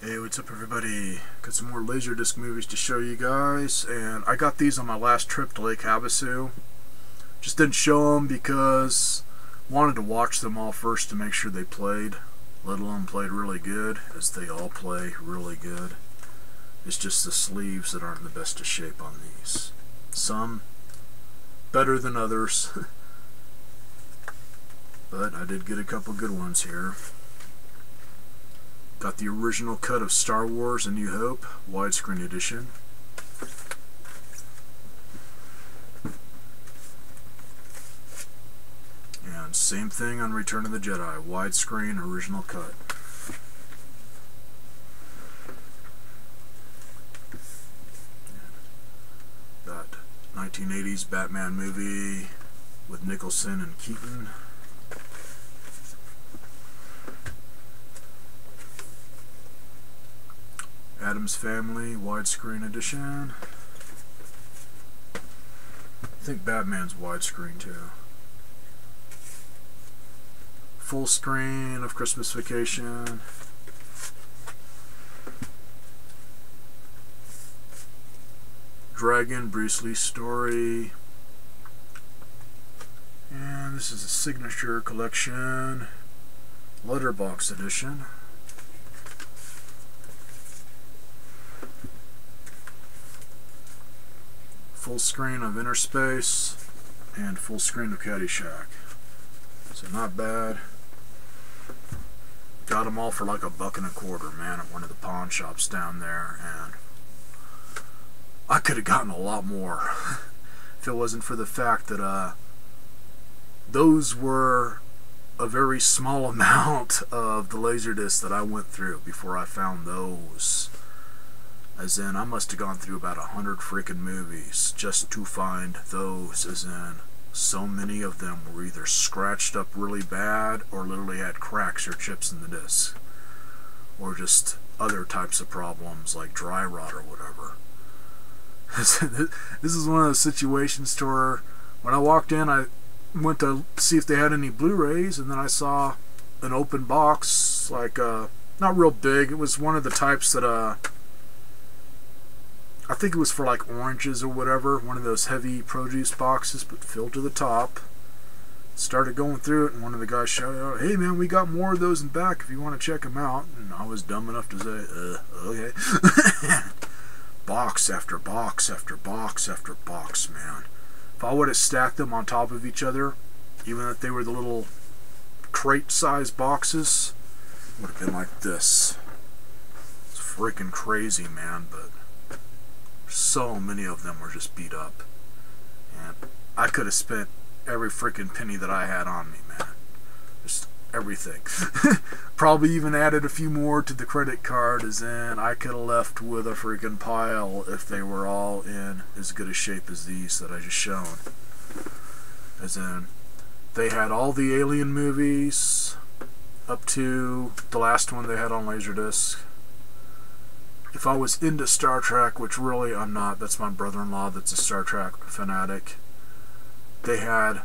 Hey, what's up everybody? Got some more Laserdisc movies to show you guys, and I got these on my last trip to Lake Havasu. Just didn't show them because I wanted to watch them all first to make sure they played, let alone played really good, as they all play really good. It's just the sleeves that aren't in the best of shape on these. Some better than others, but I did get a couple good ones here. Got the original cut of Star Wars: A New Hope, widescreen edition. And same thing on Return of the Jedi, widescreen original cut. Got 1980s Batman movie with Nicholson and Keaton. Addams Family, widescreen edition. I think Batman's widescreen too. Full screen of Christmas Vacation. Dragon, Bruce Lee story. And this is a signature collection, letterbox edition. Full screen of Inner Space and full screen of Caddyshack. So not bad. Got them all for like $1.25, man, at one of the pawn shops down there, and I could have gotten a lot more if it wasn't for the fact that those were a very small amount of the Laserdisc that I went through before I found those. As in, I must have gone through about 100 freaking movies just to find those, as in, so many of them were either scratched up really bad or literally had cracks or chips in the disc. Or just other types of problems like dry rot or whatever. This is one of those situations to where when I walked in, I went to see if they had any Blu-rays, and then I saw an open box, like, not real big. It was one of the types that, I think it was for like oranges or whatever, one of those heavy produce boxes, but filled to the top. Started going through it, and one of the guys shouted out, "Hey man, we got more of those in back if you want to check them out." And I was dumb enough to say, okay. Box after box after box after box, man. If I would have stacked them on top of each other, even if they were the little crate-sized boxes, it would have been like this. It's freaking crazy, man, but so many of them were just beat up, and I could have spent every freaking penny that I had on me, man. Just everything. Probably even added a few more to the credit card, as in I could have left with a freaking pile if they were all in as good a shape as these that I just shown. As in, they had all the Alien movies up to the last one they had on Laserdisc. If I was into Star Trek, which really I'm not, that's my brother-in-law that's a Star Trek fanatic, they had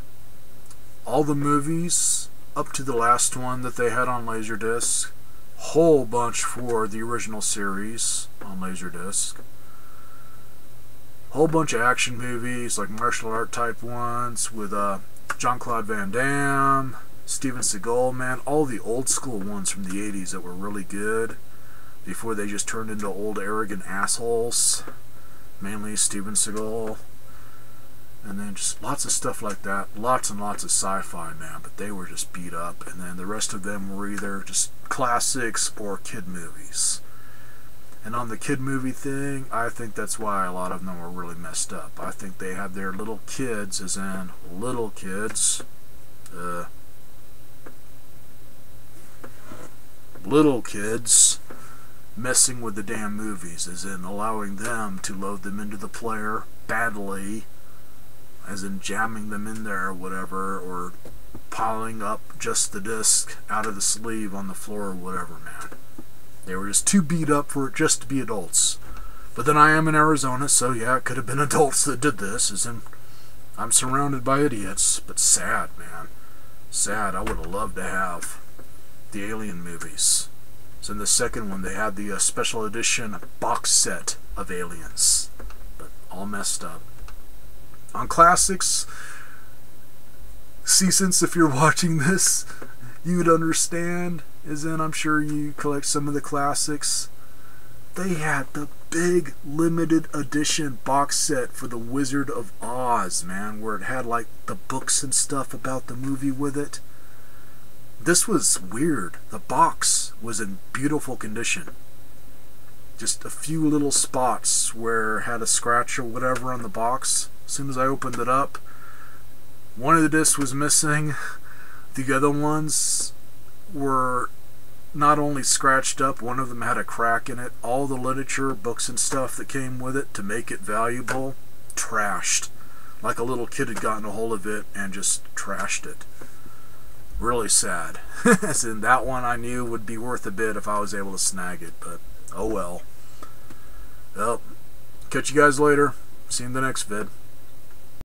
all the movies up to the last one that they had on Laserdisc, whole bunch for the original series on Laserdisc, whole bunch of action movies, like martial art type ones with Jean-Claude Van Damme, Steven Seagal, man, all the old school ones from the 80s that were really good before they just turned into old arrogant assholes, mainly Steven Seagal. And then just lots of stuff like that, lots and lots of sci-fi, man, but they were just beat up. And then the rest of them were either just classics or kid movies. And on the kid movie thing, I think that's why a lot of them were really messed up. I think they had their little kids, as in little kids, messing with the damn movies, as in allowing them to load them into the player badly, as in jamming them in there or whatever, or piling up just the disc out of the sleeve on the floor or whatever, man. They were just too beat up for it just to be adults. But then I am in Arizona, so yeah, it could have been adults that did this, as in I'm surrounded by idiots, but sad, man. Sad. I would have loved to have the Alien movies. So in the second one, they had the special edition box set of Aliens, but all messed up. On classics, see, since if you're watching this, you would understand, as in I'm sure you collect some of the classics. They had the big limited edition box set for The Wizard of Oz, man, where it had like the books and stuff about the movie with it. This was weird. The box was in beautiful condition. Just a few little spots where it had a scratch or whatever on the box. As soon as I opened it up, one of the discs was missing. The other ones were not only scratched up, one of them had a crack in it. All the literature, books and stuff that came with it to make it valuable, trashed. Like a little kid had gotten a hold of it and just trashed it. Really sad. As in, that one I knew would be worth a bit if I was able to snag it, but oh well. Well, catch you guys later. See you in the next vid.